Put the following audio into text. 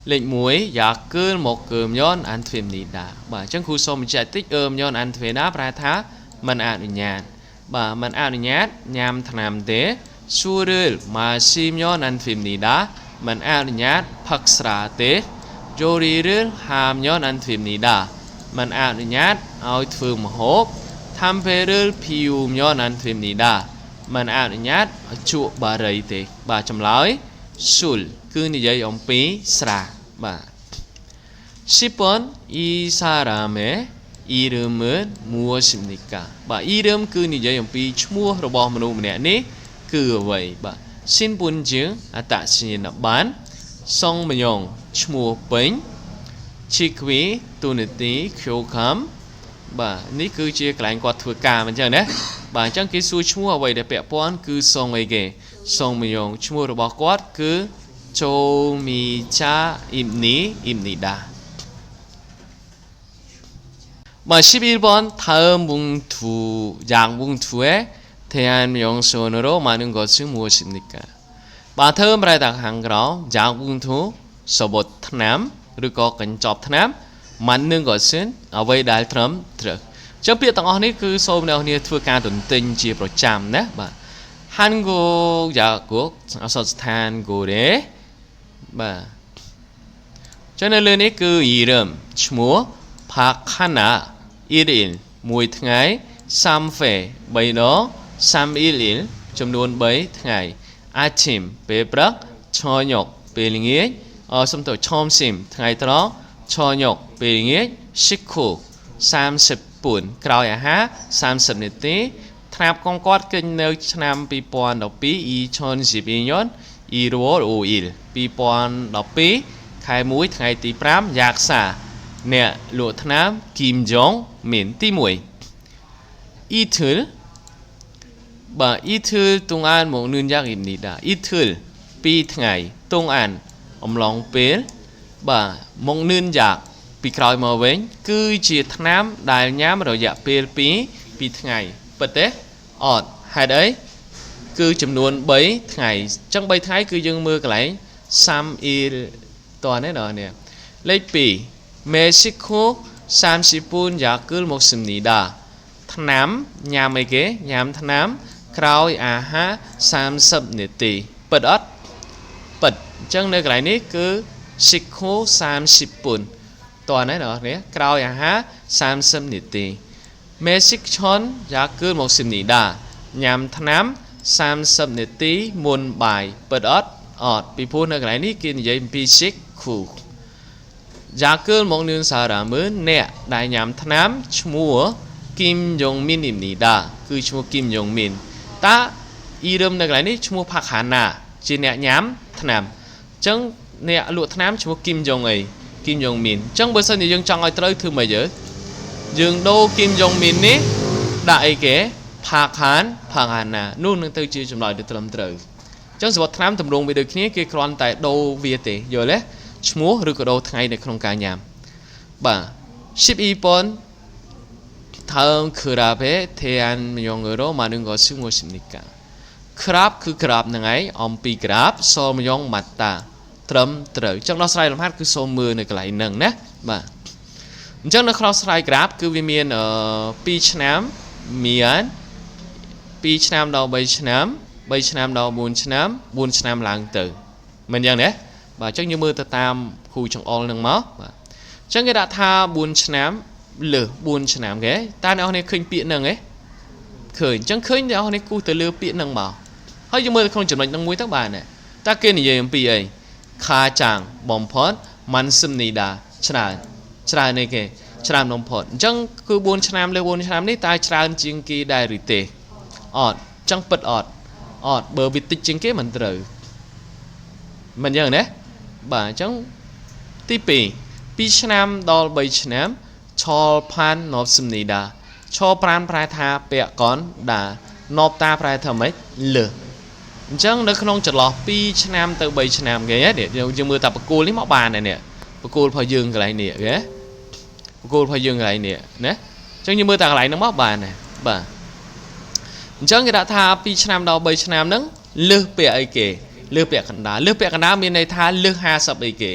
Lệnh muối giả cơn một cơm nhon ăn thuyền nị đá bà chẳng khu sông chạy tích nhon ăn thuyền đá ra thá mình ăn nhạt bà mình ăn nhạt nhằm thàm tế xua rơi mà sim nhon ăn thuyền nị đá mình ăn nhạt phật sra tế rồi đi rơi hàm nhon ăn thuyền nị đá mình ăn nhạt ao thuyền hộp tham phê rơi phiêu nhon ăn thuyền nị đá mình ăn nhạt chuột bà rầy tế bà chầm lói sul cứ như vậy ông phí sra bà 10번 이 사람의 이름은 무엇입니까? 바 이름 그 이제 연비 추모 로버 문우문에 네 그거이 바 신분증 아따시는 반 성명용 추모 뱅 직위 또는띠 교감 바 니그 지에 그라인 과 투까 맞잖아 바 chẳng cái su 추모 vậy để bẻ pon cứ song vậy kì 성명용 추모 로버 그 조미자 입니다. 11번 다음 양봉투에 대한 명선으로 많은 것은 무엇입니까? 다음 bài hàng đó 양봉투 서봇 tham 그리고 근접 tham 맞는 것은អ្វីដែលត្រឹមត្រូវចឹងពាក្យទាំងអស់នេះគឺសូមអ្នកនាងធ្វើការទន្ទិញជាប្រចាំណាបាទ 한국 야국 어서스탄 고래 봐. 저는 그 이름ឈ្មោះ 박하나 1일 mỗi ngày 3회 bayno 311 ចំនួន 3 ថ្ងៃ 아침 ពេលព្រឹក 저녁 ពេលល្ងាច សំទោ점심 ថ្ងៃត្រង់ 저녁 ពេលល្ងាច 식후 30 분 ក្រោយអាហារ 30 នាទី ថ្នាក់ของគាត់គឺនៅឆ្នាំ 2012 2012 1월 5일 2012 ខែ 1 ថ្ងៃទី 5 យ៉ាក្សាអ្នកលក់ថ្នាំគីមចុងមានទី 1 이틀បាទ 이틀 동안 먹는 약입니다. 이틀 2 ថ្ងៃ 동안 អំឡុងពេលបាទ 먹는 약 ពីក្រោយមកវិញគឺជាថ្នាំដែលញ៉ាំរយៈពេល 2 ថ្ងៃពិតទេអត់ហេតុអីគឺចំនួន 3 ថ្ងៃចឹង 3 ថ្ងៃគឺយើងមើលកន្លែង 3일 តោះនេះដល់នេះលេខ 2 멕시코 30분 약을 먹습니다. ថ្នាំញ៉ាំអីគេញ៉ាំថ្នាំក្រោយអាហារ 30 នាទីពិតអត់ពិតចឹងនៅកន្លែងនេះគឺ Mexico 30 분 តោះនេះដល់នេះក្រោយអាហារ 30 នាទី Mexican 약을 먹습니다. ញ៉ាំថ្នាំ 30 នាទីមុនបាយពិតអត់អត់ពីព្រោះនៅកន្លែងនេះគេនិយាយពី 식후 약을 먹는 사람은 អ្នកដែលញ៉ាំថ្នាំឈ្មោះ 김용민입니다. គឺឈ្មោះ 김용민 តើ 이름 នៅកន្លែងនេះឈ្មោះ 박하나 ជាអ្នកញ៉ាំថ្នាំអញ្ចឹងអ្នកលក់ថ្នាំឈ្មោះ 김용 អី 김용민 អញ្ចឹងបើសិនជាយើងចង់ឲ្យត្រូវធ្វើម៉េចយើងដូរ 김용민 នេះដាក់អីគេ Pakhan នោះនឹងទៅជាចម្លើយដែលត្រឹមត្រូវអញ្ចឹងសម្បត្តិថ្នាំតម្រង់វាដូចគ្នាគេគ្រាន់តែដូរវាទេយល់ទេឈ្មោះឬក៏ដូរថ្ងៃនៅក្នុងការញ៉ាំបាទ 12번 다음 그랍에 대한 명으로 많은 것은 무엇입니까? 그랍 그 그랍នឹងឯងអំពី grab សូមយងម៉ាតាត្រឹមត្រូវអញ្ចឹងដោះស្រាយលំហាត់គឺសូមមើលនៅកន្លែងហ្នឹងណាបាទអញ្ចឹងនៅក្នុងស្រ័យ grab គឺវាមាន2ឆ្នាំមាន2ឆ្នាំដល់3ឆ្នាំ3ឆ្នាំដល់4ឆ្នាំ4ឆ្នាំឡើងទៅមិនយ៉ាងណាបាទអញ្ចឹងយើងមើលទៅតាមគ្រូចង្អុលនឹងមកបាទអញ្ចឹងគេដាក់ថា4ឆ្នាំលើស4ឆ្នាំគេតើអ្នកនរឃើញពាក្យហ្នឹងទេឃើញអញ្ចឹងឃើញអ្នកនរគូទៅលើពាក្យហ្នឹងមកហើយយើងមើលក្នុងចំណុចហ្នឹងមួយទៅបាទតើគេនិយាយអំពីអីខាចាំងបំផុតម៉ាន់សឹមនីដាច្រើននេះគេច្រើនបំផុតអញ្ចឹងគឺ4ឆ្នាំលើ4ឆ្នាំនេះតើច្រើនជាងគេដែរឬទេអត់អញ្ចឹងពិតអត់បើវាតិចជាងគេមិនត្រូវមិនយ៉ាងណាបាទអញ្ចឹងទី2ឆ្នាំដល់3ឆ្នាំឆលផានណប់សំនីដាឆលប្រានប្រែថាពាក់កនដាណប់តាប្រែថាម៉េចលើអញ្ចឹងនៅក្នុងចន្លោះ2ឆ្នាំទៅ3ឆ្នាំគេយើងមើលតែបកគោលនេះមកបាននេះបកគោលរបស់យើងកន្លែងនេះគេបកគោលរបស់យើងកន្លែងនេះណាអញ្ចឹងយើងមើលតែកន្លែងហ្នឹងមកបានណាបាទអញ្ចឹងគេដាក់ថា2ឆ្នាំដល់3ឆ្នាំហ្នឹងលើសពាក់អីគេលើសពាក់កណ្ដាលមានន័យថាលើស50អីគេ